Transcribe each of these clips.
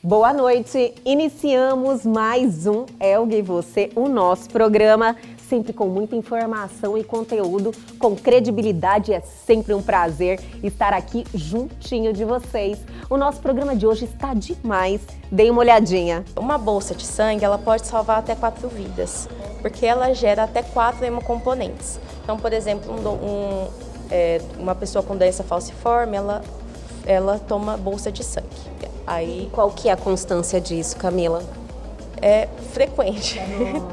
Boa noite, iniciamos mais um Elga e Você, o nosso programa, sempre com muita informação e conteúdo, com credibilidade. É sempre um prazer estar aqui juntinho de vocês. O nosso programa de hoje está demais, deem uma olhadinha. Uma bolsa de sangue, ela pode salvar até 4 vidas, porque ela gera até 4 hemocomponentes. Então, por exemplo, uma pessoa com doença falciforme, ela toma bolsa de sangue. Aí, qual que é a constância disso, Camila? É frequente,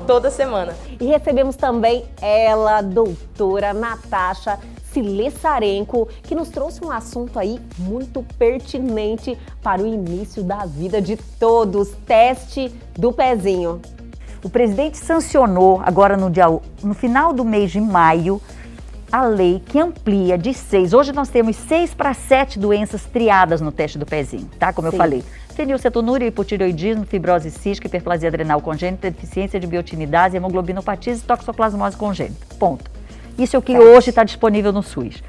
toda semana. E recebemos também ela, doutora Natasha Silessarenko, que nos trouxe um assunto aí muito pertinente para o início da vida de todos, teste do pezinho. O presidente sancionou agora no final do mês de maio a lei que amplia de 6, hoje nós temos 6 para 7 doenças triadas no teste do pezinho, tá? Como eu falei, fenilcetonúria, hipotireoidismo, fibrose cística, hiperplasia adrenal congênita, deficiência de biotinidase, hemoglobinopatise e toxoplasmose congênita, ponto. Isso é o que hoje está disponível no SUS.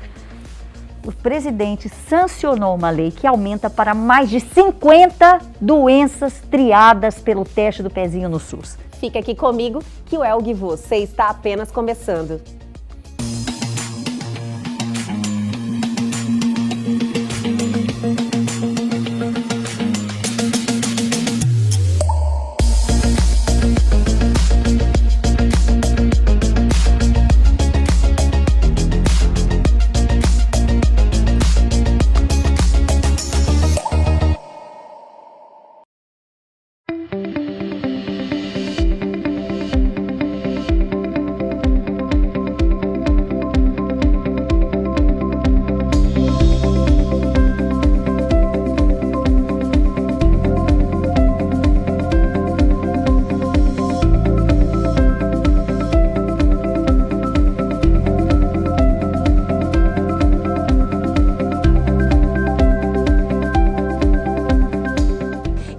O presidente sancionou uma lei que aumenta para mais de 50 doenças triadas pelo teste do pezinho no SUS. Fica aqui comigo que o Elga e Você está apenas começando.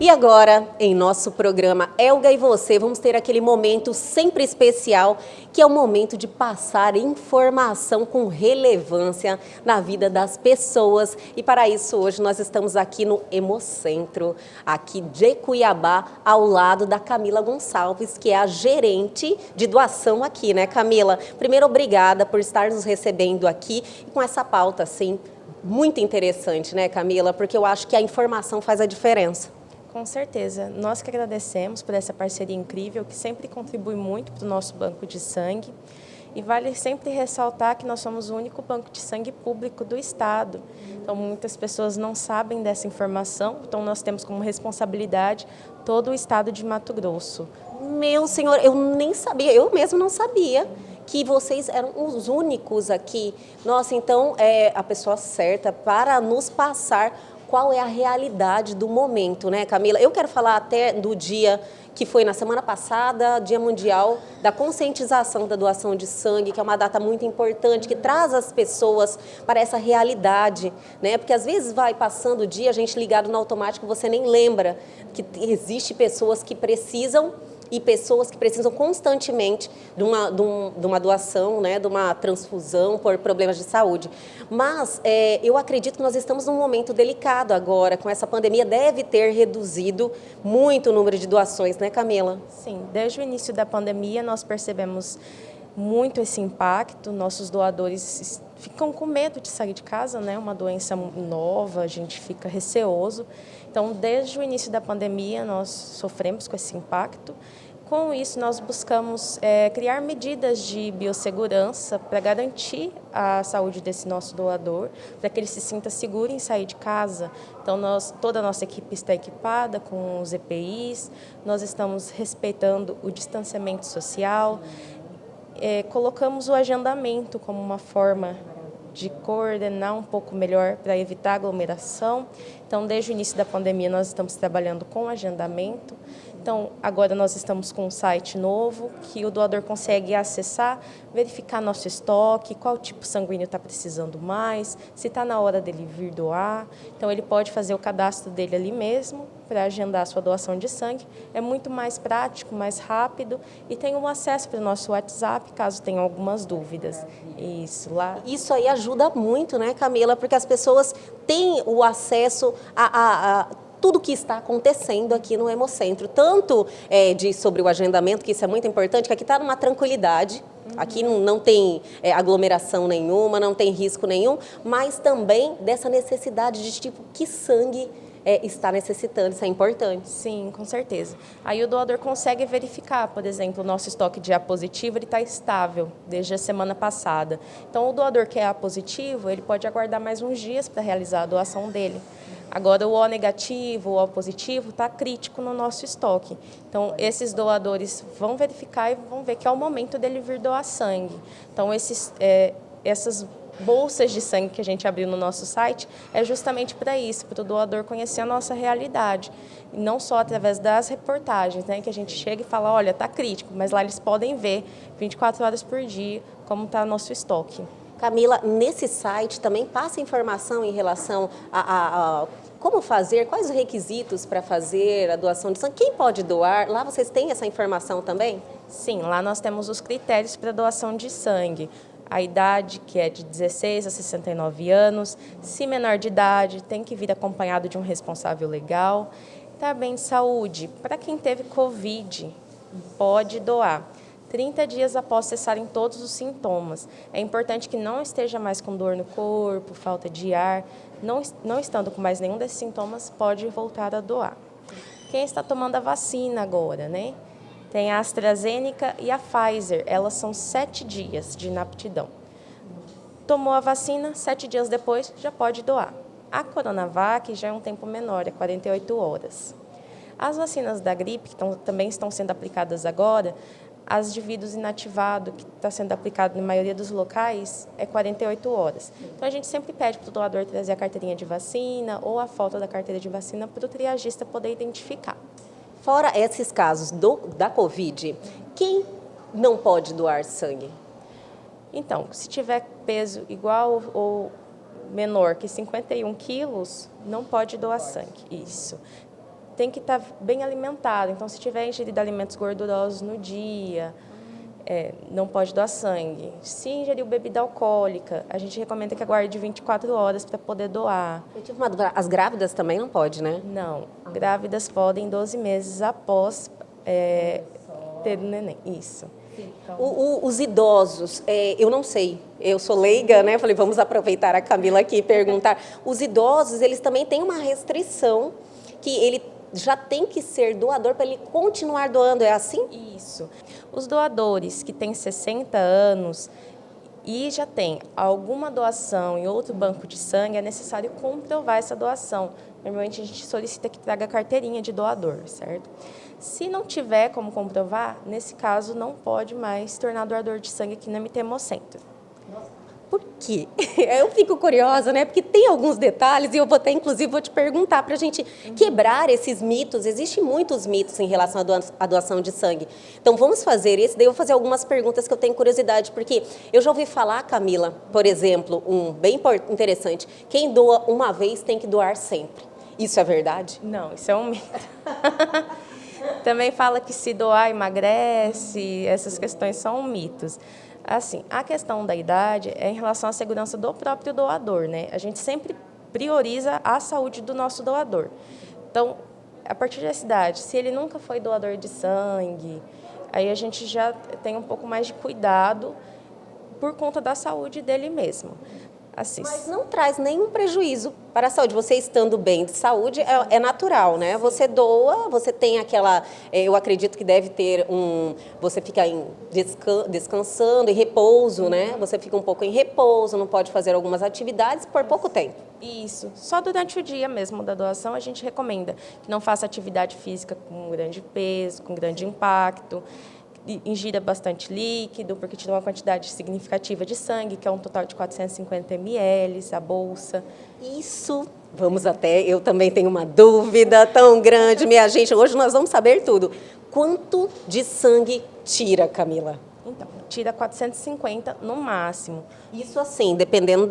E agora, em nosso programa Elga e Você, vamos ter aquele momento sempre especial, que é o momento de passar informação com relevância na vida das pessoas. E para isso, hoje nós estamos aqui no Hemocentro, aqui de Cuiabá, ao lado da Camila Gonçalves, que é a gerente de doação aqui, né, Camila? Primeiro, obrigada por estar nos recebendo aqui e com essa pauta, assim, muito interessante, né, Camila? Porque eu acho que a informação faz a diferença. Com certeza. Nós que agradecemos por essa parceria incrível, que sempre contribui muito para o nosso banco de sangue. E vale sempre ressaltar que nós somos o único banco de sangue público do estado. Então, muitas pessoas não sabem dessa informação, então nós temos como responsabilidade todo o estado de Mato Grosso. Meu senhor, eu nem sabia, eu mesmo não sabia que vocês eram os únicos aqui. Nossa, então é a pessoa certa para nos passar qual é a realidade do momento, né, Camila? Eu quero falar até do dia que foi na semana passada, Dia Mundial da Conscientização da Doação de Sangue, que é uma data muito importante, que traz as pessoas para essa realidade, né? Porque às vezes vai passando o dia, a gente ligado no automático, você nem lembra que existe pessoas que precisam e pessoas que precisam constantemente de uma doação, né, de uma transfusão por problemas de saúde. Mas eu acredito que nós estamos num momento delicado agora, com essa pandemia, deve ter reduzido muito o número de doações, né, Camila? Sim, desde o início da pandemia nós percebemos muito esse impacto, nossos doadores ficam com medo de sair de casa, né? Uma doença nova, a gente fica receoso. Então, desde o início da pandemia, nós sofremos com esse impacto. Com isso, nós buscamos criar medidas de biossegurança para garantir a saúde desse nosso doador, para que ele se sinta seguro em sair de casa. Então, toda a nossa equipe está equipada com os EPIs, nós estamos respeitando o distanciamento social, colocamos o agendamento como uma forma de coordenar um pouco melhor para evitar aglomeração. Então, desde o início da pandemia, nós estamos trabalhando com agendamento. Então, agora nós estamos com um site novo que o doador consegue acessar, verificar nosso estoque, qual tipo sanguíneo está precisando mais, se está na hora dele vir doar. Então, ele pode fazer o cadastro dele ali mesmo para agendar a sua doação de sangue. É muito mais prático, mais rápido e tem um acesso para o nosso WhatsApp, caso tenha algumas dúvidas. Isso aí ajuda muito, né, Camila? Porque as pessoas têm o acesso a tudo que está acontecendo aqui no Hemocentro. Tanto sobre o agendamento, que isso é muito importante, que aqui está numa tranquilidade. Aqui não tem aglomeração nenhuma, não tem risco nenhum, mas também dessa necessidade de tipo, que sangue está necessitando, isso é importante. Sim, com certeza. Aí o doador consegue verificar, por exemplo, o nosso estoque de A positivo está estável desde a semana passada. Então, o doador que é A positivo, ele pode aguardar mais uns dias para realizar a doação dele. Agora, o O negativo, o O positivo, está crítico no nosso estoque. Então, esses doadores vão verificar e vão ver que é o momento dele vir doar sangue. Então, essas bolsas de sangue que a gente abriu no nosso site é justamente para isso, para o doador conhecer a nossa realidade. E não só através das reportagens, né, que a gente chega e fala, olha, está crítico, mas lá eles podem ver 24 horas por dia como está nosso estoque. Camila, nesse site também passa informação em relação a como fazer, quais os requisitos para fazer a doação de sangue, quem pode doar? Lá vocês têm essa informação também? Sim, lá nós temos os critérios para doação de sangue. A idade, que é de 16 a 69 anos, se menor de idade, tem que vir acompanhado de um responsável legal. Também saúde, para quem teve Covid, pode doar. 30 dias após cessarem todos os sintomas. É importante que não esteja mais com dor no corpo, falta de ar. Não estando com mais nenhum desses sintomas, pode voltar a doar. Quem está tomando a vacina agora, né? Tem a AstraZeneca e a Pfizer. Elas são 7 dias de inaptidão. Tomou a vacina, 7 dias depois, já pode doar. A Coronavac já é um tempo menor, é 48 horas. As vacinas da gripe, que também estão sendo aplicadas agora, as de vírus inativado, que está sendo aplicado na maioria dos locais, é 48 horas. Então, a gente sempre pede para o doador trazer a carteirinha de vacina ou a foto da carteira de vacina para o triagista poder identificar. Fora esses casos da Covid, quem não pode doar sangue? Então, se tiver peso igual ou menor que 51 quilos, não pode doar sangue. Isso. Tem que estar bem alimentado. Então, se tiver ingerido alimentos gordurosos no dia, não pode doar sangue. Se ingeriu bebida alcoólica, a gente recomenda que aguarde 24 horas para poder doar. Eu tive uma dúvida, as grávidas também não pode, né? Não, grávidas podem 12 meses após ter o neném. Isso. Os idosos, eu não sei, eu sou leiga, né? Falei, vamos aproveitar a Camila aqui e perguntar. Os idosos, eles também têm uma restrição que ele já tem que ser doador para ele continuar doando, é assim? Isso. Os doadores que têm 60 anos e já tem alguma doação em outro banco de sangue, é necessário comprovar essa doação. Normalmente a gente solicita que traga a carteirinha de doador, certo? Se não tiver como comprovar, nesse caso não pode mais se tornar doador de sangue aqui no MT Hemocentro. Por quê? Eu fico curiosa, né? Porque tem alguns detalhes e eu vou até, inclusive, vou te perguntar para a gente quebrar esses mitos. Existem muitos mitos em relação à doação de sangue. Então, vamos fazer isso. Daí eu vou fazer algumas perguntas que eu tenho curiosidade, porque eu já ouvi falar, Camila, por exemplo, bem interessante, quem doa uma vez tem que doar sempre. Isso é verdade? Não, isso é um mito. Também fala que se doar emagrece, essas questões são mitos. Assim, a questão da idade é em relação à segurança do próprio doador, né? A gente sempre prioriza a saúde do nosso doador. Então, a partir dessa idade, se ele nunca foi doador de sangue, aí a gente já tem um pouco mais de cuidado por conta da saúde dele mesmo. Assim, mas não traz nenhum prejuízo para a saúde. Você estando bem de saúde é natural, né? Você doa, você tem aquela... eu acredito que deve ter você fica descansando, em repouso, né? Você fica um pouco em repouso, não pode fazer algumas atividades por pouco tempo. Isso. Só durante o dia mesmo da doação a gente recomenda que não faça atividade física com grande peso, com grande impacto, ingira bastante líquido, porque tira uma quantidade significativa de sangue, que é um total de 450 ml, a bolsa. Isso, eu também tenho uma dúvida tão grande, minha gente, hoje nós vamos saber tudo. Quanto de sangue tira, Camila? Então, tira 450 no máximo. Isso assim, dependendo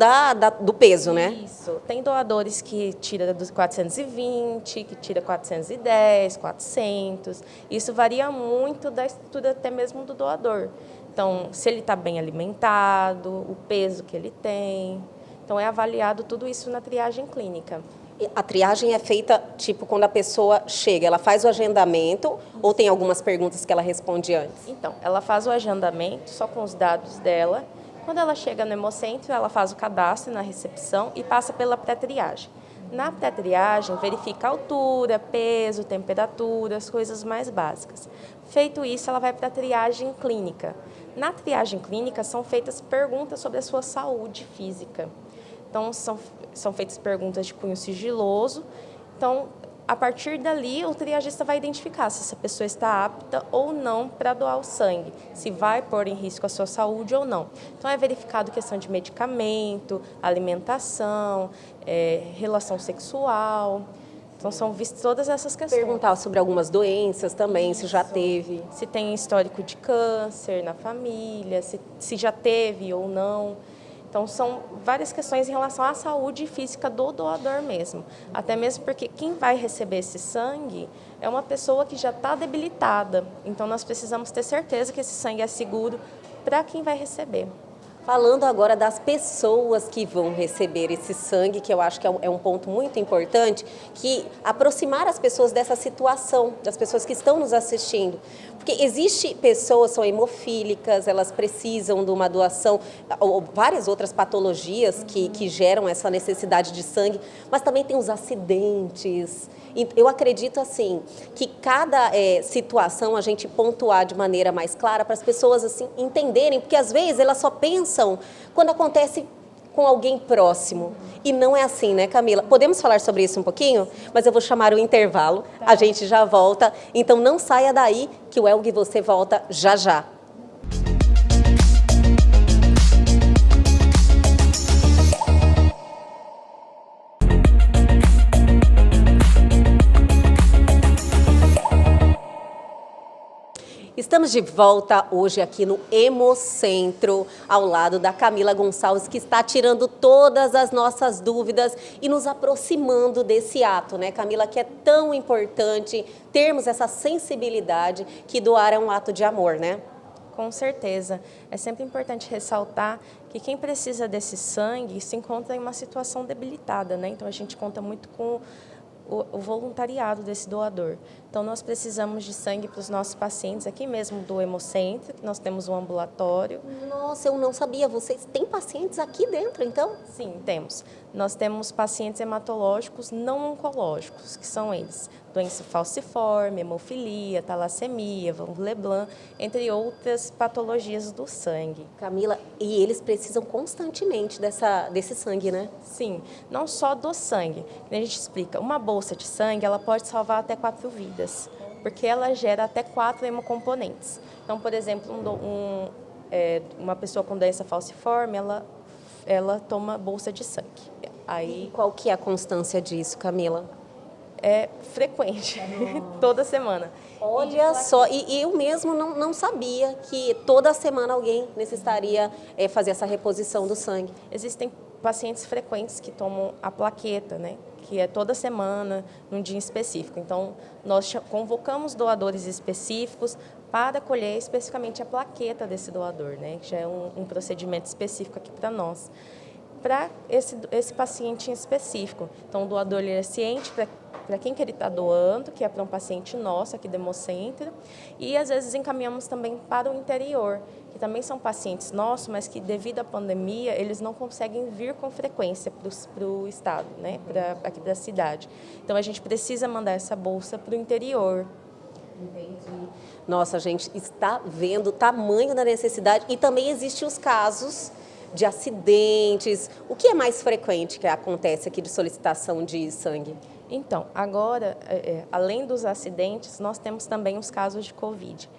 do peso, né? Isso. Tem doadores que tira dos 420, que tira 410, 400. Isso varia muito da estrutura até mesmo do doador. Então, se ele está bem alimentado, o peso que ele tem. Então, é avaliado tudo isso na triagem clínica. A triagem é feita, tipo, quando a pessoa chega, ela faz o agendamento ou tem algumas perguntas que ela responde antes? Então, ela faz o agendamento só com os dados dela. Quando ela chega no Hemocentro, ela faz o cadastro na recepção e passa pela pré-triagem. Na pré-triagem, verifica a altura, peso, temperatura, as coisas mais básicas. Feito isso, ela vai para a triagem clínica. Na triagem clínica, são feitas perguntas sobre a sua saúde física. Então, são feitas perguntas de cunho sigiloso. Então, a partir dali, o triagista vai identificar se essa pessoa está apta ou não para doar o sangue, se vai pôr em risco a sua saúde ou não. Então, é verificado questão de medicamento, alimentação, relação sexual. Então, são vistas todas essas questões. Perguntar sobre algumas doenças também, se já teve. Se tem histórico de câncer na família, se já teve ou não. Então, são várias questões em relação à saúde física do doador mesmo. Até mesmo porque quem vai receber esse sangue é uma pessoa que já está debilitada. Então, nós precisamos ter certeza que esse sangue é seguro para quem vai receber. Falando agora das pessoas que vão receber esse sangue, que eu acho que é um ponto muito importante, que aproximar as pessoas dessa situação, das pessoas que estão nos assistindo. Porque existe pessoas, são hemofílicas, elas precisam de uma doação, ou várias outras patologias que geram essa necessidade de sangue, mas também tem os acidentes. Eu acredito assim que cada situação a gente pontuar de maneira mais clara para as pessoas assim entenderem, porque às vezes elas só pensam quando acontece com alguém próximo. E não é assim, né, Camila? Podemos falar sobre isso um pouquinho? Mas eu vou chamar o intervalo, a gente já volta. Então não saia daí que o Elgue Você volta já já. Estamos de volta hoje aqui no Hemocentro, ao lado da Camila Gonçalves, que está tirando todas as nossas dúvidas e nos aproximando desse ato, né, Camila, que é tão importante termos essa sensibilidade que doar é um ato de amor, né? Com certeza. É sempre importante ressaltar que quem precisa desse sangue se encontra em uma situação debilitada, né? Então, a gente conta muito com o voluntariado desse doador. Então, nós precisamos de sangue para os nossos pacientes aqui mesmo do Hemocentro, que nós temos um ambulatório. Nossa, eu não sabia. Vocês têm pacientes aqui dentro, então? Sim, temos. Nós temos pacientes hematológicos não oncológicos, que são eles: doença falciforme, hemofilia, talassemia, von Leblanc, entre outras patologias do sangue. Camila, e eles precisam constantemente desse sangue, né? Sim, não só do sangue. A gente explica, uma bolsa de sangue ela pode salvar até 4 vidas, porque ela gera até 4 hemocomponentes. Então, por exemplo, uma pessoa com doença falciforme, ela toma bolsa de sangue. Aí, qual que é a constância disso, Camila? É frequente, toda semana. Olha só, e eu mesmo não sabia que toda semana alguém necessitaria fazer essa reposição do sangue. Existem pacientes frequentes que tomam a plaqueta, né? Que é toda semana, num dia específico. Então, nós convocamos doadores específicos para colher especificamente a plaqueta desse doador, né? Que já é um procedimento específico aqui para nós. Para esse paciente em específico. Então, o doador ele é ciente para quem que ele está doando, que é para um paciente nosso aqui do Hemocentro, e às vezes encaminhamos também para o interior, que também são pacientes nossos, mas que devido à pandemia, eles não conseguem vir com frequência para o estado, né? Aqui da cidade. Então, a gente precisa mandar essa bolsa para o interior. Entendi. Nossa, a gente está vendo o tamanho da necessidade e também existem os casos de acidentes. O que é mais frequente que acontece aqui de solicitação de sangue? Então, agora, além dos acidentes, nós temos também os casos de Covid,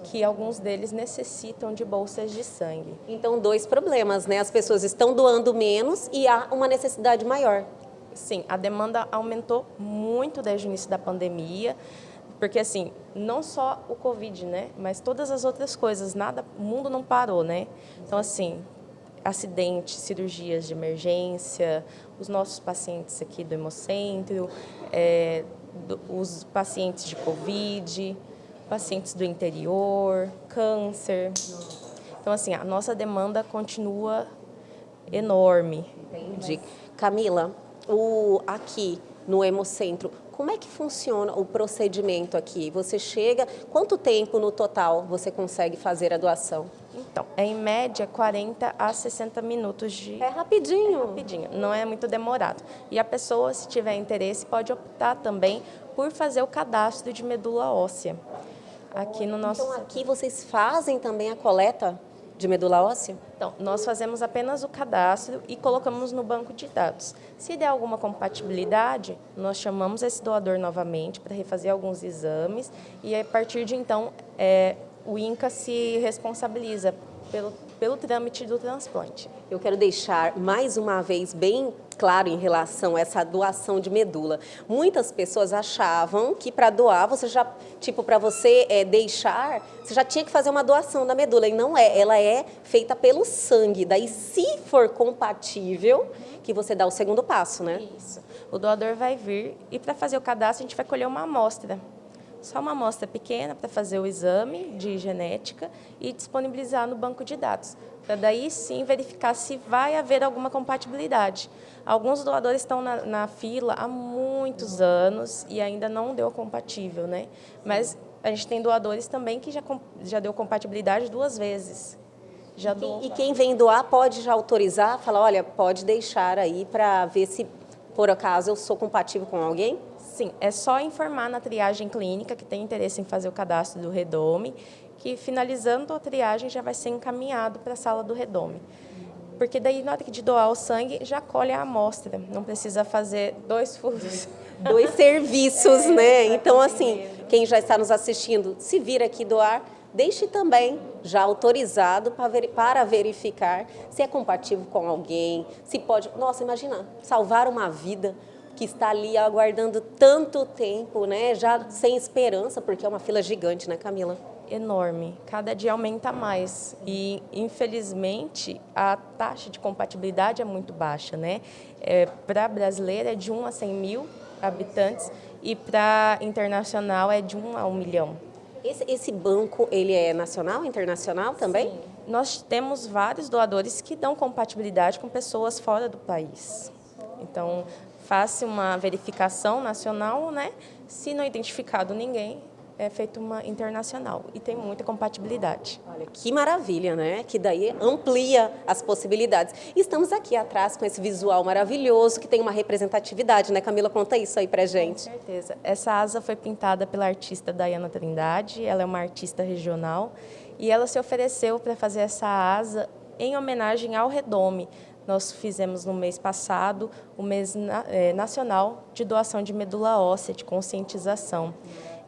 que alguns deles necessitam de bolsas de sangue. Então, 2 problemas, né? As pessoas estão doando menos e há uma necessidade maior. Sim, a demanda aumentou muito desde o início da pandemia, porque assim, não só o Covid, né? Mas todas as outras coisas, o mundo não parou, né? Então, assim, acidentes, cirurgias de emergência, os nossos pacientes aqui do Hemocentro, os pacientes de Covid, pacientes do interior, câncer. Então, assim, a nossa demanda continua enorme. Entendi. Camila, aqui no Hemocentro, como é que funciona o procedimento aqui? Você chega, quanto tempo no total você consegue fazer a doação? Então, é em média 40 a 60 minutos de... É rapidinho. Rapidinho, não é muito demorado. E a pessoa, se tiver interesse, pode optar também por fazer o cadastro de medula óssea. Aqui no nosso... Então, aqui vocês fazem também a coleta de medula óssea? Então, nós fazemos apenas o cadastro e colocamos no banco de dados. Se der alguma compatibilidade, nós chamamos esse doador novamente para refazer alguns exames e, a partir de então, o INCA se responsabiliza pelo trâmite do transplante. Eu quero deixar mais uma vez bem claro em relação a essa doação de medula. Muitas pessoas achavam que para doar, você já, para você deixar, você já tinha que fazer uma doação da medula, e não é. Ela é feita pelo sangue. Daí, se for compatível, que você dá o segundo passo, né? Isso. O doador vai vir e, para fazer o cadastro, a gente vai colher uma amostra. Só uma amostra pequena para fazer o exame de genética e disponibilizar no banco de dados, para daí sim verificar se vai haver alguma compatibilidade. Alguns doadores estão na fila há muitos anos e ainda não deu compatível, né? Mas a gente tem doadores também que já deu compatibilidade 2 vezes. E quem vem doar pode já autorizar, falar, olha, pode deixar aí para ver se, por acaso, eu sou compatível com alguém? Sim, é só informar na triagem clínica que tem interesse em fazer o cadastro do Redome, que finalizando a triagem já vai ser encaminhado para a sala do Redome. Porque daí, na hora de doar o sangue, já colhe a amostra, não precisa fazer 2 furos. 2 serviços, né? Então, assim, quem já está nos assistindo, se vir aqui doar, deixe também já autorizado para verificar se é compatível com alguém, se pode... Nossa, imagina, salvar uma vida que está ali aguardando tanto tempo, né? Já sem esperança, porque é uma fila gigante, né, Camila? Enorme. Cada dia aumenta mais. E, infelizmente, a taxa de compatibilidade é muito baixa, né? Para brasileira é de 1 a 100 mil habitantes e para internacional é de 1 a 1 milhão. Esse banco, ele é nacional, internacional também? Sim. Nós temos vários doadores que dão compatibilidade com pessoas fora do país. Então, faça uma verificação nacional, né? Se não identificado ninguém, é feita uma internacional e tem muita compatibilidade. Olha, que maravilha, né? Que daí amplia as possibilidades. Estamos aqui atrás com esse visual maravilhoso que tem uma representatividade, né, Camila? Conta isso aí pra gente. Com certeza. Essa asa foi pintada pela artista Daiana Trindade, ela é uma artista regional e ela se ofereceu para fazer essa asa em homenagem ao Redome. Nós fizemos no mês passado o mês nacional de doação de medula óssea, de conscientização.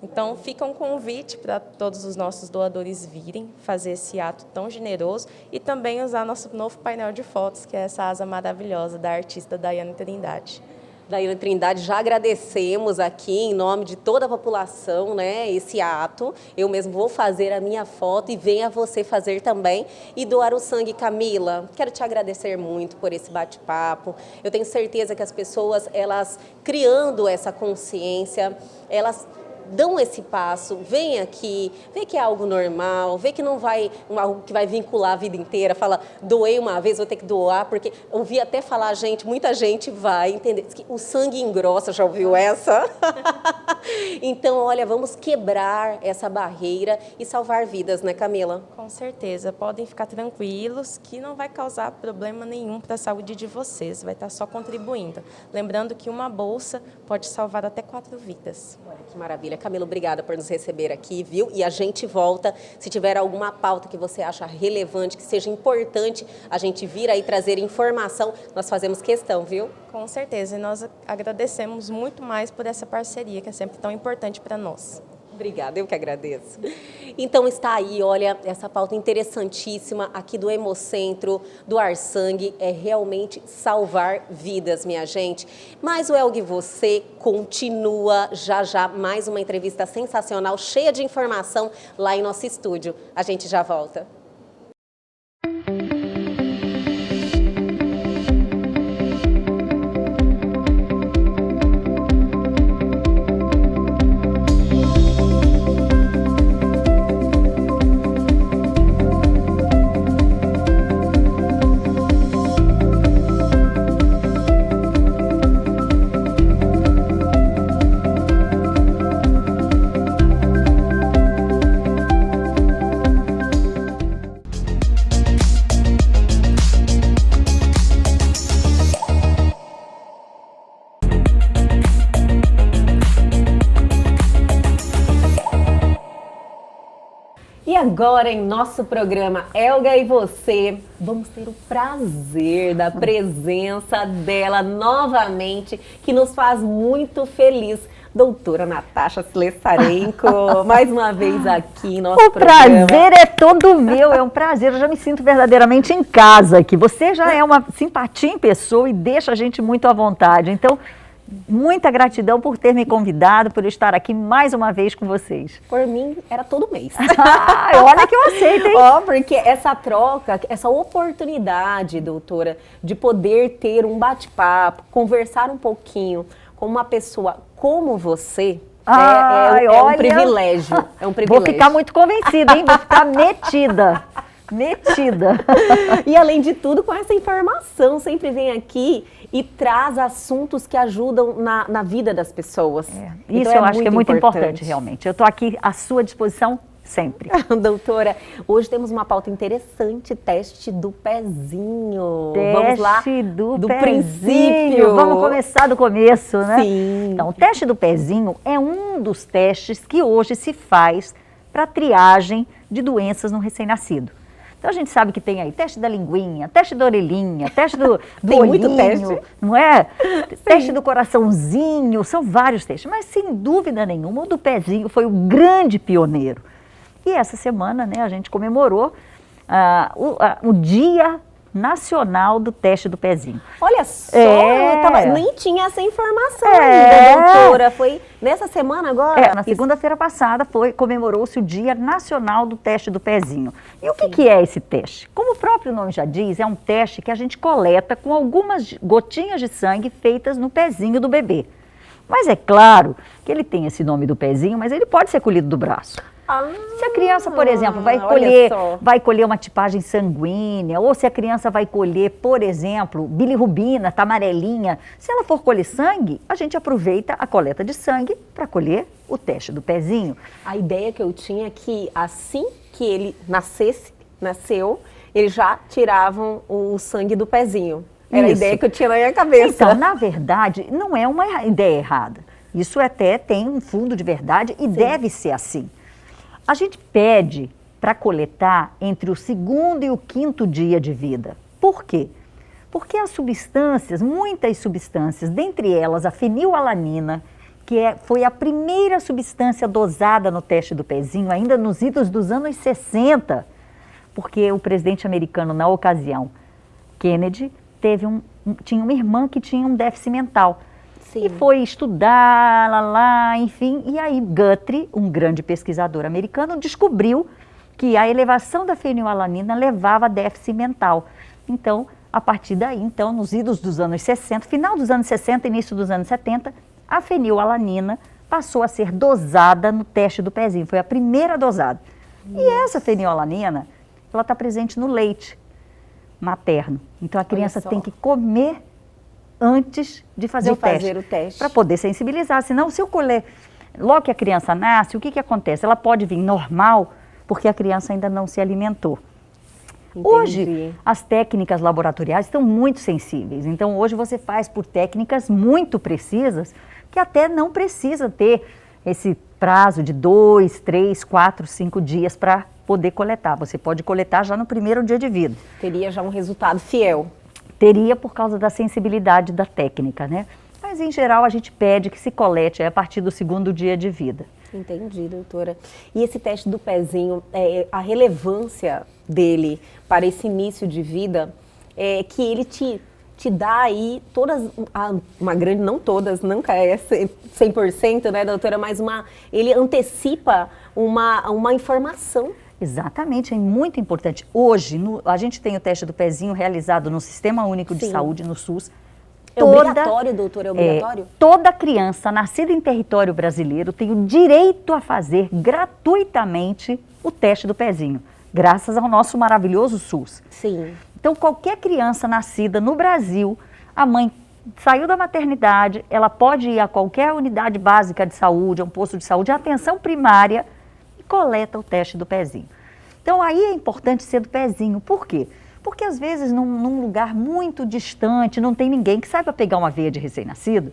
Então, fica um convite para todos os nossos doadores virem fazer esse ato tão generoso e também usar nosso novo painel de fotos, que é essa asa maravilhosa da artista Daiana Trindade. Daiana Trindade, já agradecemos aqui em nome de toda a população, né, esse ato. Eu mesmo vou fazer a minha foto e venha você fazer também e doar o sangue. Camila, quero te agradecer muito por esse bate-papo. Eu tenho certeza que as pessoas, elas criando essa consciência, elas dão esse passo, vem aqui, vê que é algo normal, vê que não vai, algo que vai vincular a vida inteira, fala, doei uma vez, vou ter que doar, porque ouvi até falar, muita gente vai entender, que o sangue engrossa, já ouviu essa? Então, olha, vamos quebrar essa barreira e salvar vidas, né, Camila? Com certeza, podem ficar tranquilos que não vai causar problema nenhum para a saúde de vocês, vai estar só contribuindo. Lembrando que uma bolsa pode salvar até 4 vidas. Olha, que maravilha. Camila, obrigada por nos receber aqui, viu? E a gente volta, se tiver alguma pauta que você acha relevante, que seja importante a gente vir aí trazer informação, nós fazemos questão, viu? Com certeza, e nós agradecemos muito mais por essa parceria, que é sempre tão importante para nós. Obrigada, eu que agradeço. Então está aí, olha, essa pauta interessantíssima aqui do Hemocentro, doar sangue é realmente salvar vidas, minha gente. Mas o Elgue Você continua já mais uma entrevista sensacional, cheia de informação lá em nosso estúdio. A gente já volta. E agora, em nosso programa Elga e Você, vamos ter o prazer da presença dela novamente, que nos faz muito feliz. Doutora Natasha Slesarenko, mais uma vez aqui em nosso programa. O prazer é todo meu, é um prazer, eu já me sinto verdadeiramente em casa aqui. Você já é uma simpatia em pessoa e deixa a gente muito à vontade. Então, muita gratidão por ter me convidado, por estar aqui mais uma vez com vocês. Por mim, era todo mês. Olha que eu aceito, hein? Ó, porque essa troca, essa oportunidade, doutora, de poder ter um bate-papo, conversar um pouquinho com uma pessoa como você, é um privilégio. É um privilégio. Vou ficar muito convencida, hein? Vou ficar metida. Metida. E além de tudo, com essa informação, sempre vem aqui e traz assuntos que ajudam na vida das pessoas. Isso eu acho que é muito importante, realmente. Eu estou aqui à sua disposição sempre. Doutora, hoje temos uma pauta interessante, teste do pezinho. Vamos lá do princípio. Vamos começar do começo, né? Sim. Então, o teste do pezinho é um dos testes que hoje se faz para triagem de doenças no recém-nascido. Então a gente sabe que tem aí teste da linguinha, teste da orelhinha, teste do tem olhinho, muito teste, não é? Teste do coraçãozinho, são vários testes, mas sem dúvida nenhuma o do pezinho foi o grande pioneiro. E essa semana, né, a gente comemorou o Dia Nacional do Teste do Pezinho. Olha só, eu nem tinha essa informação ainda, doutora. Foi nessa semana agora? Na segunda-feira passada comemorou-se o Dia Nacional do Teste do Pezinho. E o que é esse teste? Como o próprio nome já diz, é um teste que a gente coleta com algumas gotinhas de sangue feitas no pezinho do bebê. Mas é claro que ele tem esse nome do pezinho, mas ele pode ser colhido do braço. Se a criança, por exemplo, vai colher uma tipagem sanguínea, ou se a criança vai colher, por exemplo, bilirrubina, tá amarelinha, se ela for colher sangue, a gente aproveita a coleta de sangue para colher o teste do pezinho. A ideia que eu tinha é que assim que ele nasceu, eles já tiravam o sangue do pezinho. Era a ideia que eu tinha na minha cabeça. Então, na verdade, não é uma ideia errada. Isso até tem um fundo de verdade e deve ser assim. A gente pede para coletar entre o 2º e o 5º dia de vida. Por quê? Porque as substâncias, muitas substâncias, dentre elas a fenilalanina, que foi a primeira substância dosada no teste do pezinho, ainda nos idos dos anos 60, porque o presidente americano, na ocasião, Kennedy, tinha uma irmã que tinha um déficit mental. Sim. E foi estudar, enfim, e aí Guthrie, um grande pesquisador americano, descobriu que a elevação da fenilalanina levava a déficit mental. Então, a partir daí, nos idos dos anos 60, final dos anos 60, início dos anos 70, a fenilalanina passou a ser dosada no teste do pezinho, foi a primeira dosada. Nossa. E essa fenilalanina, ela está presente no leite materno. Então, a criança tem que comer antes de fazer o teste. Para poder sensibilizar. Senão, se eu colher, logo que a criança nasce, o que acontece? Ela pode vir normal, porque a criança ainda não se alimentou. Entendi. Hoje, as técnicas laboratoriais estão muito sensíveis. Então, hoje você faz por técnicas muito precisas, que até não precisa ter esse prazo de 2, 3, 4, 5 dias para poder coletar. Você pode coletar já no 1º dia de vida. Teria já um resultado fiel. Teria por causa da sensibilidade da técnica, né? Mas, em geral, a gente pede que se colete a partir do 2º dia de vida. Entendi, doutora. E esse teste do pezinho, a relevância dele para esse início de vida, é que ele te dá aí todas, uma grande, não todas, nunca é 100%, né, doutora? Mas ele antecipa uma informação. Exatamente, é muito importante. Hoje, a gente tem o teste do pezinho realizado no Sistema Único de Saúde, no SUS. É obrigatório, doutora? É obrigatório? Toda criança nascida em território brasileiro tem o direito a fazer gratuitamente o teste do pezinho, graças ao nosso maravilhoso SUS. Sim. Então, qualquer criança nascida no Brasil, a mãe saiu da maternidade, ela pode ir a qualquer unidade básica de saúde, a um posto de saúde, a atenção primária, coleta o teste do pezinho. Então, aí é importante ser do pezinho. Por quê? Porque, às vezes, num lugar muito distante, não tem ninguém que saiba pegar uma veia de recém-nascido.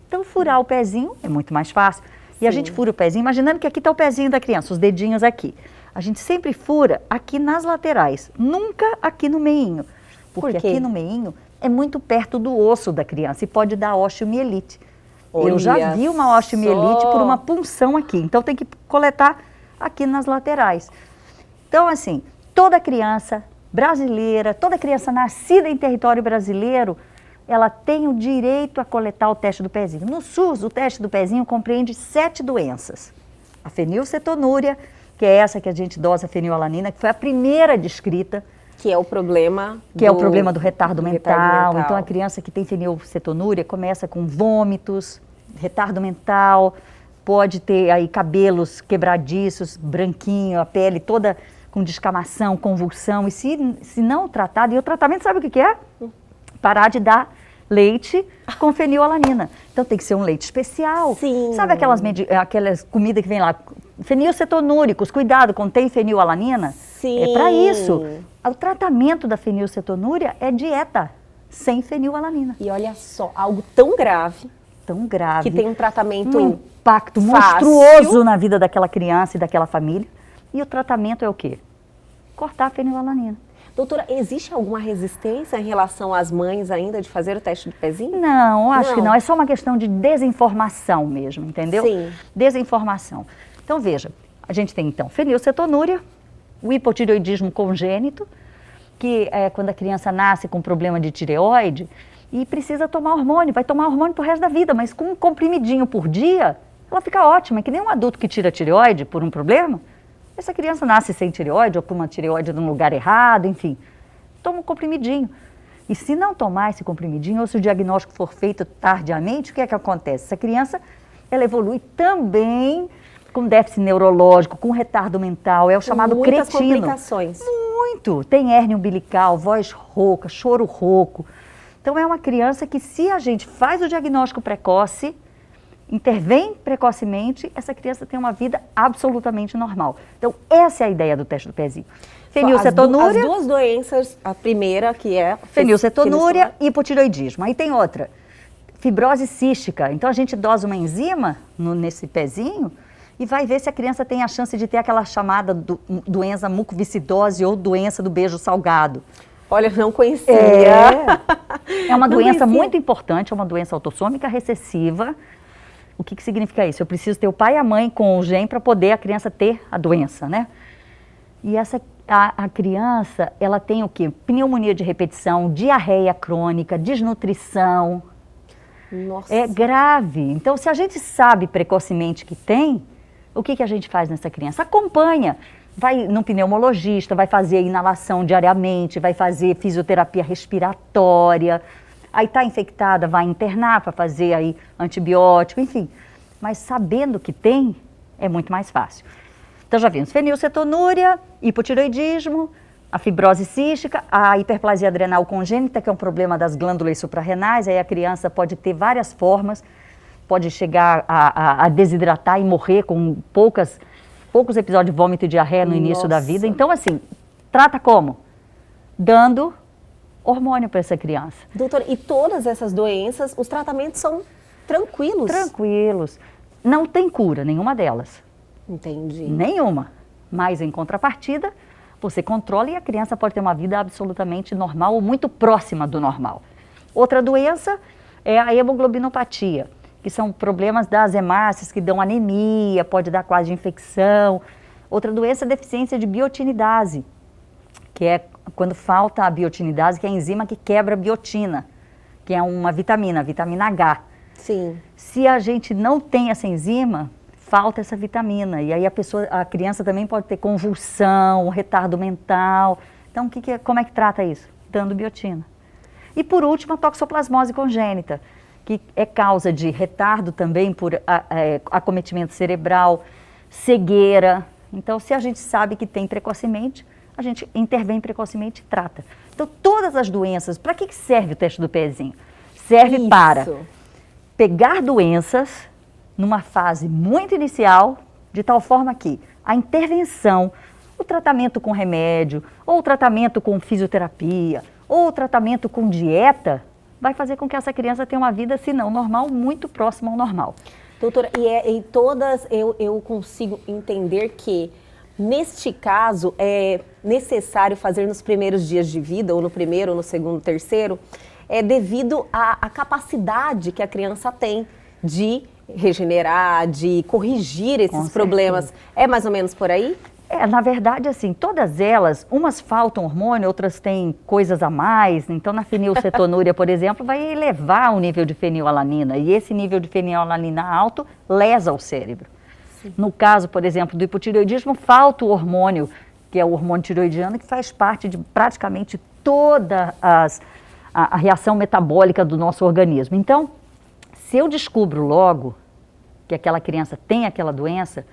Então, furar o pezinho é muito mais fácil. E a gente fura o pezinho, imaginando que aqui está o pezinho da criança, os dedinhos aqui. A gente sempre fura aqui nas laterais, nunca aqui no meinho. Porque aqui no meinho é muito perto do osso da criança e pode dar osteomielite. Eu já vi uma osteomielite por uma punção aqui, então tem que coletar aqui nas laterais. Então, assim, toda criança brasileira, toda criança nascida em território brasileiro, ela tem o direito a coletar o teste do pezinho. No SUS, o teste do pezinho compreende 7 doenças. A fenilcetonúria, que é essa que a gente dosa fenilalanina, que foi a primeira descrita. Que é o problema do retardo mental. Então, a criança que tem fenilcetonúria começa com vômitos, retardo mental, pode ter aí cabelos quebradiços, branquinho, a pele toda com descamação, convulsão. E se não tratado, e o tratamento sabe o que é? Parar de dar leite com fenilalanina. Então, tem que ser um leite especial. Sim. Sabe aquelas comidas que vem lá? Fenilcetonúricos, cuidado, contém fenilalanina? Sim. É para isso. O tratamento da fenilcetonúria é dieta sem fenilalanina. E olha só, algo tão grave. Tão grave. Que tem um tratamento impacto fácil, monstruoso na vida daquela criança e daquela família. E o tratamento é o quê? Cortar a fenilalanina. Doutora, existe alguma resistência em relação às mães ainda de fazer o teste do pezinho? Não, acho que não. É só uma questão de desinformação mesmo, entendeu? Sim. Desinformação. Então, veja, a gente tem, então, fenilcetonúria, o hipotireoidismo congênito, que é quando a criança nasce com problema de tireoide e precisa tomar hormônio, vai tomar hormônio pro resto da vida, mas com um comprimidinho por dia, ela fica ótima, é que nem um adulto que tira tireoide por um problema. Essa criança nasce sem tireoide ou com uma tireoide no lugar errado, enfim, toma um comprimidinho. E se não tomar esse comprimidinho, ou se o diagnóstico for feito tardiamente, o que é que acontece? Essa criança, ela evolui também com déficit neurológico, com retardo mental, é o chamado muitas cretino. Complicações. Muito. Tem hérnia umbilical, voz rouca, choro rouco. Então é uma criança que, se a gente faz o diagnóstico precoce, intervém precocemente, essa criança tem uma vida absolutamente normal. Então essa é a ideia do teste do pezinho. Fenilcetonúria. As duas doenças, a primeira que é fenilcetonúria e hipotireoidismo. Aí tem outra, fibrose cística. Então a gente dosa uma enzima nesse pezinho e vai ver se a criança tem a chance de ter aquela chamada doença mucoviscidose ou doença do beijo salgado. Olha, não conhecia. É uma doença muito importante, é uma doença autossômica recessiva. O que significa isso? Eu preciso ter o pai e a mãe com o gene para poder a criança ter a doença, né? E a criança, ela tem o quê? Pneumonia de repetição, diarreia crônica, desnutrição. Nossa. É grave. Então, se a gente sabe precocemente que tem, o que a gente faz nessa criança? Acompanha. Vai no pneumologista, vai fazer inalação diariamente, vai fazer fisioterapia respiratória. Aí está infectada, vai internar para fazer aí antibiótico, enfim. Mas sabendo que tem, é muito mais fácil. Então já vimos fenilcetonúria, hipotireoidismo, a fibrose cística, a hiperplasia adrenal congênita, que é um problema das glândulas suprarrenais. Aí a criança pode ter várias formas, pode chegar a desidratar e morrer com poucos episódios de vômito e diarreia no início da vida. Então, assim, trata como? Dando hormônio para essa criança. Doutora, e todas essas doenças, os tratamentos são tranquilos? Tranquilos. Não tem cura, nenhuma delas. Entendi. Nenhuma. Mas, em contrapartida, você controla e a criança pode ter uma vida absolutamente normal ou muito próxima do normal. Outra doença é a hemoglobinopatia, que são problemas das hemácias que dão anemia, pode dar quadro de infecção. Outra doença é a deficiência de biotinidase, que é quando falta a biotinidase, que é a enzima que quebra a biotina, que é uma vitamina, a vitamina H. Sim. Se a gente não tem essa enzima, falta essa vitamina. E aí a criança também pode ter convulsão, retardo mental. Então, como é que trata isso? Dando biotina. E por último, a toxoplasmose congênita, que é causa de retardo também por acometimento cerebral, cegueira. Então, se a gente sabe que tem precocemente, a gente intervém precocemente e trata. Então, todas as doenças, para que serve o teste do pezinho? Serve para pegar doenças numa fase muito inicial, de tal forma que a intervenção, o tratamento com remédio, ou o tratamento com fisioterapia, ou o tratamento com dieta, vai fazer com que essa criança tenha uma vida, se não normal, muito próxima ao normal. Doutora, e todas eu consigo entender que, neste caso, é necessário fazer nos primeiros dias de vida, ou no primeiro, ou no segundo, terceiro, devido à capacidade que a criança tem de regenerar, de corrigir esses problemas. É mais ou menos por aí? Na verdade, assim, todas elas, umas faltam hormônio, outras têm coisas a mais. Então, na fenilcetonúria, por exemplo, vai elevar o nível de fenilalanina. E esse nível de fenilalanina alto lesa o cérebro. Sim. No caso, por exemplo, do hipotireoidismo, falta o hormônio, que é o hormônio tireoidiano, que faz parte de praticamente toda a reação metabólica do nosso organismo. Então, se eu descubro logo que aquela criança tem aquela doença,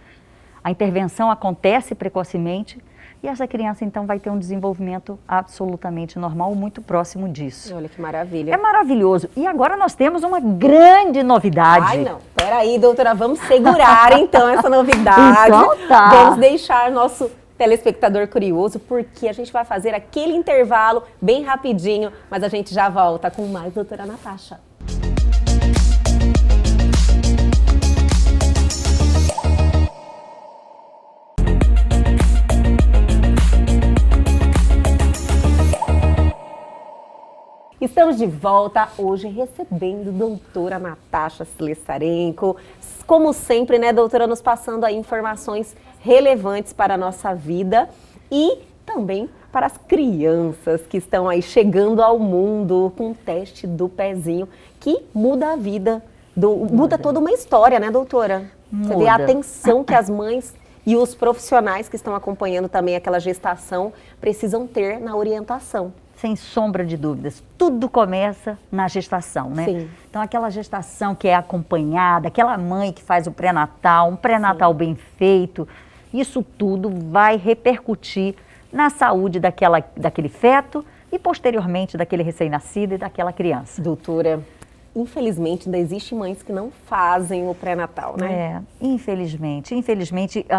a intervenção acontece precocemente e essa criança, então, vai ter um desenvolvimento absolutamente normal, muito próximo disso. Olha que maravilha. É maravilhoso. E agora nós temos uma grande novidade. Ai, não. Peraí, doutora, vamos segurar, então, essa novidade. Então tá. Vamos deixar nosso telespectador curioso, porque a gente vai fazer aquele intervalo bem rapidinho, mas a gente já volta com mais doutora Natasha. Estamos de volta hoje recebendo a doutora Natasha Slesarenko. Como sempre, né, doutora, nos passando aí informações relevantes para a nossa vida e também para as crianças que estão aí chegando ao mundo com o teste do pezinho, que muda a vida, muda toda uma história, né, doutora? Você vê a atenção que as mães e os profissionais que estão acompanhando também aquela gestação precisam ter na orientação. Sem sombra de dúvidas, tudo começa na gestação, né? Sim. Então, aquela gestação que é acompanhada, aquela mãe que faz o pré-natal, um pré-natal bem feito, isso tudo vai repercutir na saúde daquele feto e, posteriormente, daquele recém-nascido e daquela criança. Doutora, infelizmente, ainda existem mães que não fazem o pré-natal, né? Infelizmente,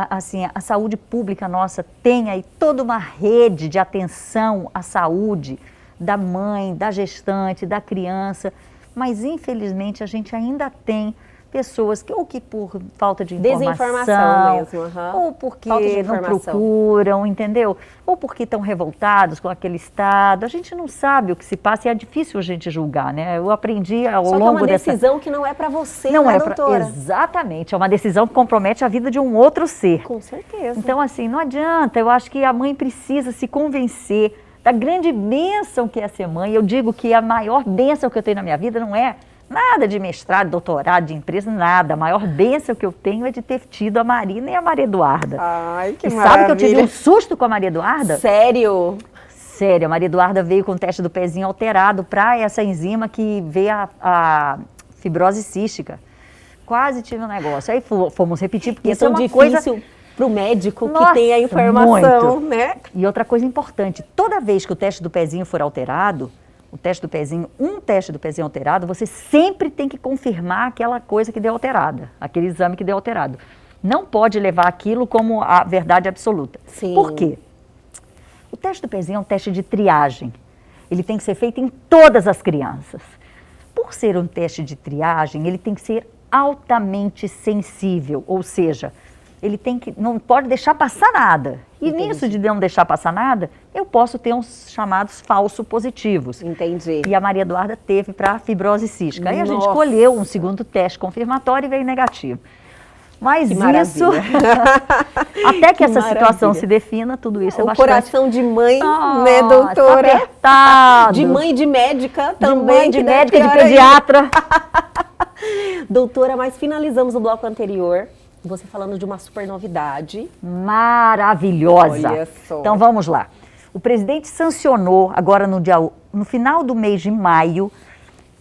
assim, a saúde pública nossa tem aí toda uma rede de atenção à saúde da mãe, da gestante, da criança, mas infelizmente a gente ainda tem pessoas que, ou que por falta de desinformação mesmo, ou porque não procuram, entendeu? Ou porque estão revoltados com aquele estado. A gente não sabe o que se passa e é difícil a gente julgar, né? Eu aprendi ao longo dessa... Só que é uma decisão que não é para você, não né, é doutora? Exatamente, é uma decisão que compromete a vida de um outro ser. Com certeza. Então, assim, não adianta, eu acho que a mãe precisa se convencer da grande bênção que é ser mãe. Eu digo que a maior bênção que eu tenho na minha vida não é nada de mestrado, doutorado, de empresa, nada. A maior bênção que eu tenho é de ter tido a Marina e a Maria Eduarda. Ai, que maravilha. Sabe que eu tive um susto com a Maria Eduarda? Sério? Sério, a Maria Eduarda veio com o teste do pezinho alterado para essa enzima que vê a fibrose cística. Quase tive um negócio. Aí fomos repetir, porque isso é uma coisa... para o médico que tem a informação, muito. Né? E outra coisa importante, toda vez que o teste do pezinho for alterado, um teste do pezinho alterado, você sempre tem que confirmar aquela coisa que deu alterada, aquele exame que deu alterado. Não pode levar aquilo como a verdade absoluta. Sim. Por quê? O teste do pezinho é um teste de triagem. Ele tem que ser feito em todas as crianças. Por ser um teste de triagem, ele tem que ser altamente sensível, ou seja, ele não pode deixar passar nada. E Entendi. Nisso de não deixar passar nada, eu posso ter uns chamados falso positivos. Entendi. E a Maria Eduarda teve para fibrose cística. Aí a gente Nossa. escolheu um segundo teste confirmatório e veio negativo. Mas que isso, até que essa situação se defina, tudo isso é bastante... O coração de mãe, né, doutora? Apertado. De mãe e de médica também. De mãe, de médica e de pediatra. Doutora, mas finalizamos o bloco anterior, você falando de uma super novidade. Maravilhosa. Olha só. Então vamos lá. O presidente sancionou agora no final do mês de maio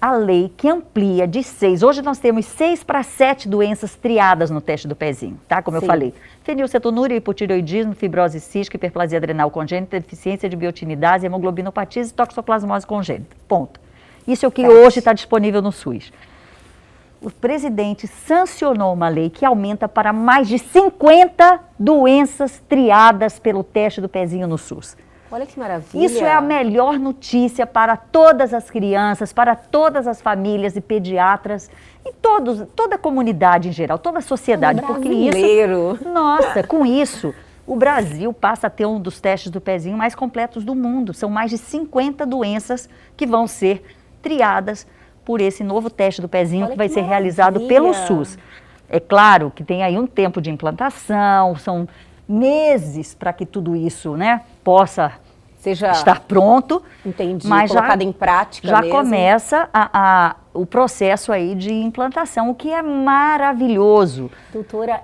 a lei que amplia de 6. Hoje nós temos 6 para 7 doenças triadas no teste do pezinho, tá? Como Sim. eu falei. Fenilcetonúria, hipotireoidismo, fibrose cística, hiperplasia adrenal congênita, deficiência de biotinidase, hemoglobinopatias e toxoplasmose congênita. Ponto. Isso é o que hoje está disponível no SUS. O presidente sancionou uma lei que aumenta para mais de 50 doenças triadas pelo teste do pezinho no SUS. Olha que maravilha. Isso é a melhor notícia para todas as crianças, para todas as famílias e pediatras e toda a comunidade em geral, toda a sociedade. Porque isso, nossa, com isso, o Brasil passa a ter um dos testes do pezinho mais completos do mundo. São mais de 50 doenças que vão ser triadas por esse novo teste do pezinho que vai ser realizado pelo SUS. É claro que tem aí um tempo de implantação, são meses para que tudo isso, né, possa estar pronto. Entendi, mas colocado em prática já mesmo. começa o processo aí de implantação, o que é maravilhoso. Doutora,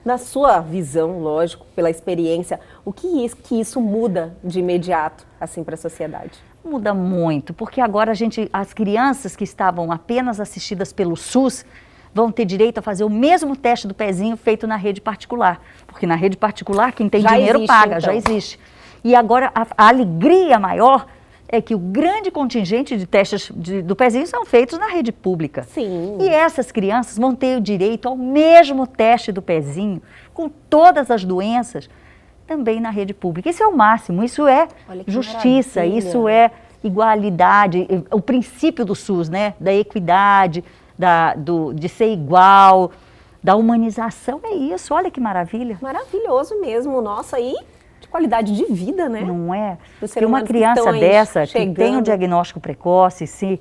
na sua visão, lógico, pela experiência, o que isso muda de imediato assim para a sociedade? Muda muito, porque agora as crianças que estavam apenas assistidas pelo SUS vão ter direito a fazer o mesmo teste do pezinho feito na rede particular. Porque na rede particular, quem tem dinheiro paga, já existe. E agora a alegria maior é que o grande contingente de testes do pezinho são feitos na rede pública. Sim. E essas crianças vão ter o direito ao mesmo teste do pezinho, com todas as doenças, também na rede pública. Isso é o máximo, isso é justiça, isso é igualdade, o princípio do SUS, né? Da equidade, de ser igual, da humanização, é isso, olha que maravilha. Maravilhoso mesmo, nossa, e de qualidade de vida, né? Não é? Porque uma criança dessa, que tem um diagnóstico precoce, se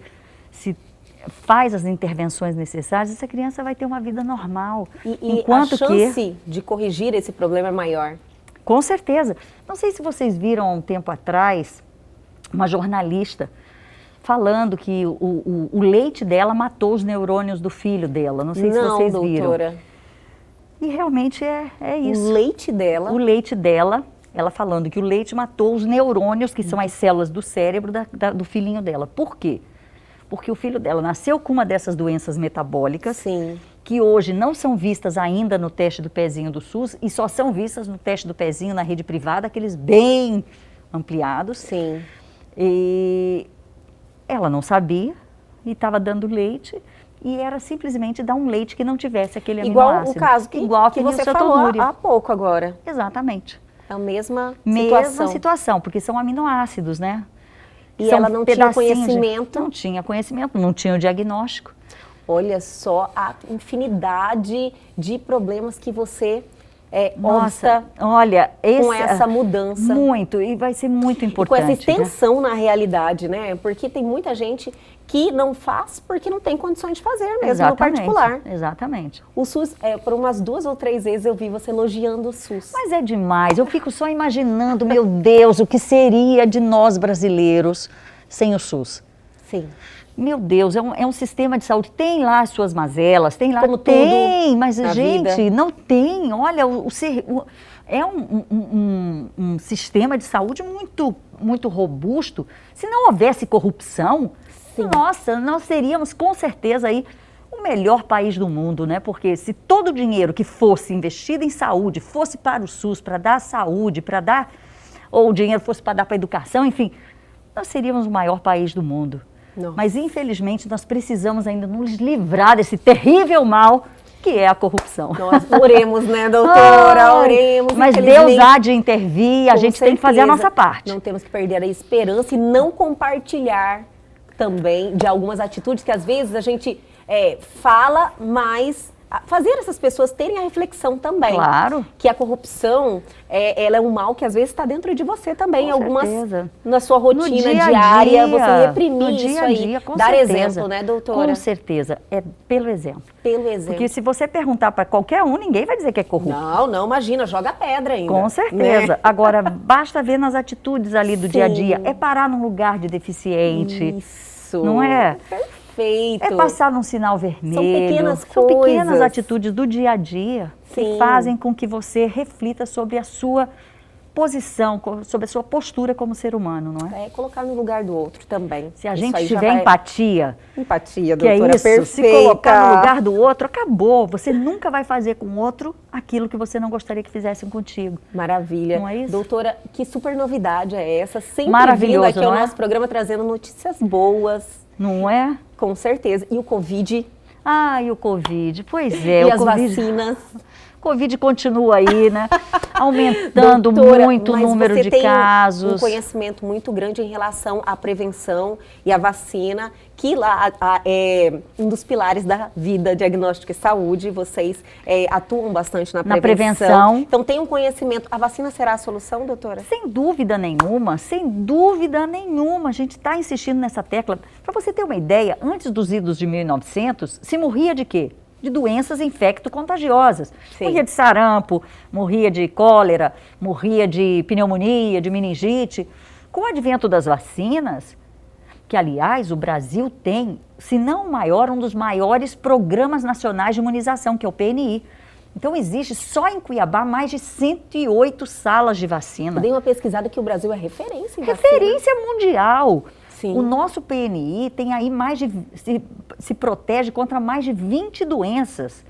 faz as intervenções necessárias, essa criança vai ter uma vida normal. Enquanto a chance de corrigir esse problema é maior. Com certeza. Não sei se vocês viram há um tempo atrás, uma jornalista falando que o leite dela matou os neurônios do filho dela. Não sei se vocês viram. Doutora. E realmente é isso. O leite dela? O leite dela, ela falando que o leite matou os neurônios, que são as células do cérebro do filhinho dela. Por quê? Porque o filho dela nasceu com uma dessas doenças metabólicas, sim, que hoje não são vistas ainda no teste do pezinho do SUS e só são vistas no teste do pezinho na rede privada, aqueles bem ampliados. Sim. E ela não sabia e estava dando leite e era simplesmente dar um leite que não tivesse aquele aminoácido. Igual o caso que você falou há pouco agora. Exatamente. É a mesma situação, porque são aminoácidos, né? E ela não tinha conhecimento. Não tinha conhecimento, não tinha o diagnóstico. Olha só a infinidade de problemas que você Nossa, olha, com essa mudança. Muito, e vai ser muito importante. E com essa extensão, né, na realidade, né? Porque tem muita gente que não faz porque não tem condições de fazer mesmo no particular. Exatamente. O SUS, por umas 2 ou 3 vezes eu vi você elogiando o SUS. Mas é demais, eu fico só imaginando, meu Deus, o que seria de nós brasileiros sem o SUS. Sim. Meu Deus, é um sistema de saúde, tem lá as suas mazelas, tem lá, como tem, tudo mas gente, vida. Não tem, olha, é um sistema de saúde muito robusto. Se não houvesse corrupção, sim, nossa, nós seríamos com certeza aí o melhor país do mundo, né? Porque se todo o dinheiro que fosse investido em saúde fosse para o SUS, para dar saúde, ou o dinheiro fosse para dar para a educação, enfim, nós seríamos o maior país do mundo. Nossa. Mas, infelizmente, nós precisamos ainda nos livrar desse terrível mal que é a corrupção. Nós oremos, né, doutora? Oremos. Mas Deus há de intervir, a gente tem que fazer a nossa parte. Não temos que perder a esperança e não compartilhar também de algumas atitudes que, às vezes, a gente fala, mas fazer essas pessoas terem a reflexão também. Claro. Que a corrupção, ela é um mal que às vezes está dentro de você também. Com certeza. Na sua rotina diária, você reprimir isso aí. Dar exemplo, né, doutora? Com certeza. É pelo exemplo. Pelo exemplo. Porque se você perguntar para qualquer um, ninguém vai dizer que é corrupto. Não, imagina, joga pedra ainda. Com certeza. Né? Agora, basta ver nas atitudes ali do dia a dia. É parar num lugar de deficiente. Isso. Não é? Perfeito. É passar num sinal vermelho. São pequenas atitudes do dia a dia que fazem com que você reflita sobre a sua posição, sobre a sua postura como ser humano, não é? Colocar no lugar do outro também. Se a gente tiver empatia, doutora, que é isso, perfeita. Se colocar no lugar do outro, acabou. Você nunca vai fazer com o outro aquilo que você não gostaria que fizessem contigo. Maravilha. Não é isso? Doutora, que super novidade é essa? Sempre maravilhoso, vindo aqui ao nosso programa trazendo notícias boas. Não é? Com certeza. E o Covid? E o Covid, pois é. E as vacinas? Covid continua aí, né? aumentando Doutora, muito o mas número você de tem casos. um conhecimento muito grande em relação à prevenção e à vacina, que lá é um dos pilares da vida, diagnóstico e saúde. Vocês atuam bastante na prevenção. Então tem um conhecimento. A vacina será a solução, doutora? Sem dúvida nenhuma, sem dúvida nenhuma. A gente está insistindo nessa tecla. Para você ter uma ideia, antes dos idos de 1900, se morria de quê? De doenças infecto-contagiosas. Sim. Morria de sarampo, morria de cólera, morria de pneumonia, de meningite. Com o advento das vacinas, que, aliás, o Brasil tem, se não o maior, um dos maiores programas nacionais de imunização, que é o PNI. Então, existe só em Cuiabá mais de 108 salas de vacina. Eu dei uma pesquisada que o Brasil é referência em Referência mundial. Sim. O nosso PNI tem aí mais de, se protege contra mais de 20 doenças.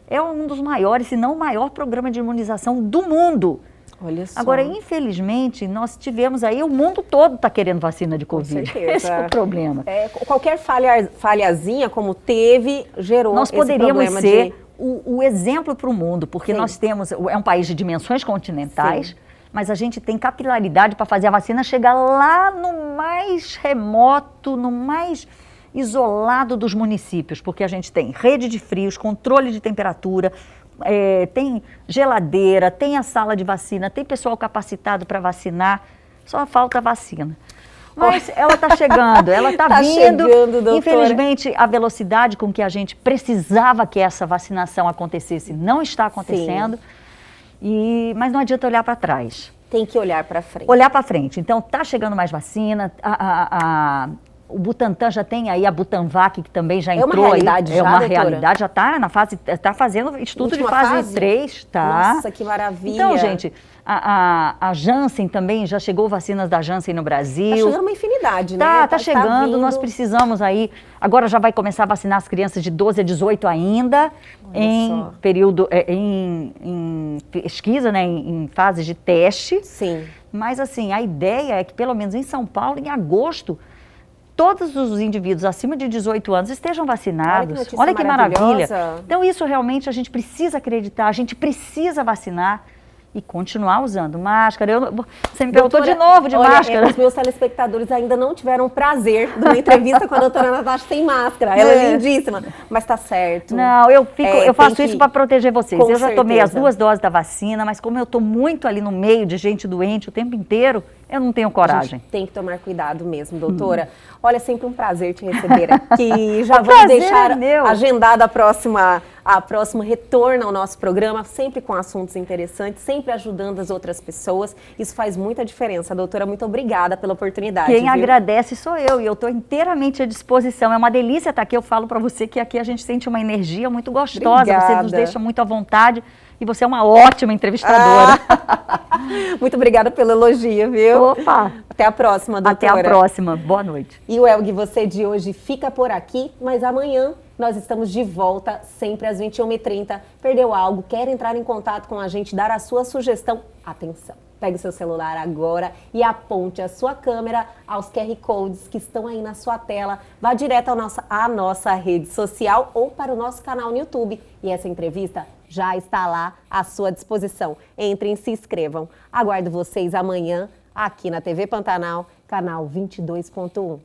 É um dos maiores, se não o maior programa de imunização do mundo. Olha só. Agora, infelizmente, nós tivemos aí, o mundo todo está querendo vacina de Covid. Com certeza. Esse é o problema. Qualquer falhazinha, como teve, gerou Nós esse poderíamos problema ser de... o exemplo para o mundo, porque Sim. nós temos, é um país de dimensões continentais, Sim. mas a gente tem capilaridade para fazer a vacina chegar lá no mais remoto, no mais isolado dos municípios, porque a gente tem rede de frios, controle de temperatura, tem geladeira, tem a sala de vacina, tem pessoal capacitado para vacinar, só falta a vacina. Mas ela está chegando, ela está Tá vindo. chegando, doutora. Infelizmente, a velocidade com que a gente precisava que essa vacinação acontecesse não está acontecendo. Mas não adianta olhar para trás. Tem que olhar para frente. Olhar para frente. Então, está chegando mais vacina. O Butantan já tem aí a Butanvac, que também já entrou. É uma realidade aí. já, É uma doutora? realidade, já está na fase, está fazendo estudo de fase 3, tá? Nossa, que maravilha. Então, gente, a Janssen também, já chegou vacinas da Janssen no Brasil. Tá chegando uma infinidade, né? Tá chegando, vindo. nós precisamos aí, agora já vai começar a vacinar as crianças de 12 a 18 ainda, em período, em pesquisa, né, em fases de teste. Sim. Mas assim, a ideia é que pelo menos em São Paulo, em agosto, todos os indivíduos acima de 18 anos estejam vacinados. Olha que maravilha. maravilhosa. Então isso realmente a gente precisa acreditar, a gente precisa vacinar e continuar usando máscara. Você me perguntou de novo de máscara. Os meus telespectadores ainda não tiveram o prazer de uma entrevista com a doutora Natasha sem máscara. Ela é lindíssima, mas tá certo. Não, eu faço isso para proteger vocês. Com Eu já tomei as certeza. 2 doses da vacina, mas como eu estou muito ali no meio de gente doente o tempo inteiro, eu não tenho A coragem. gente tem que tomar cuidado mesmo, doutora. Olha, é sempre um prazer te receber aqui. Já O vamos prazer deixar é meu. agendada a próximo retorno ao nosso programa, sempre com assuntos interessantes, sempre ajudando as outras pessoas. Isso faz muita diferença. Doutora, muito obrigada pela oportunidade. Quem viu? agradece sou eu, e eu estou inteiramente à disposição. É uma delícia estar aqui. Eu falo para você que aqui a gente sente uma energia muito gostosa, você Obrigada. nos deixa muito à vontade e você é uma ótima entrevistadora. Muito obrigada pelo elogio, viu? Opa! Até a próxima, doutora. Até a próxima. Boa noite. E o Elg, você de hoje fica por aqui, mas amanhã nós estamos de volta, sempre às 21h30. Perdeu algo? Quer entrar em contato com a gente, dar a sua sugestão? Atenção! Pegue o seu celular agora e aponte a sua câmera aos QR Codes que estão aí na sua tela. Vá direto à nossa rede social ou para o nosso canal no YouTube. E essa entrevista já está lá à sua disposição. Entrem e se inscrevam. Aguardo vocês amanhã aqui na TV Pantanal, canal 22.1.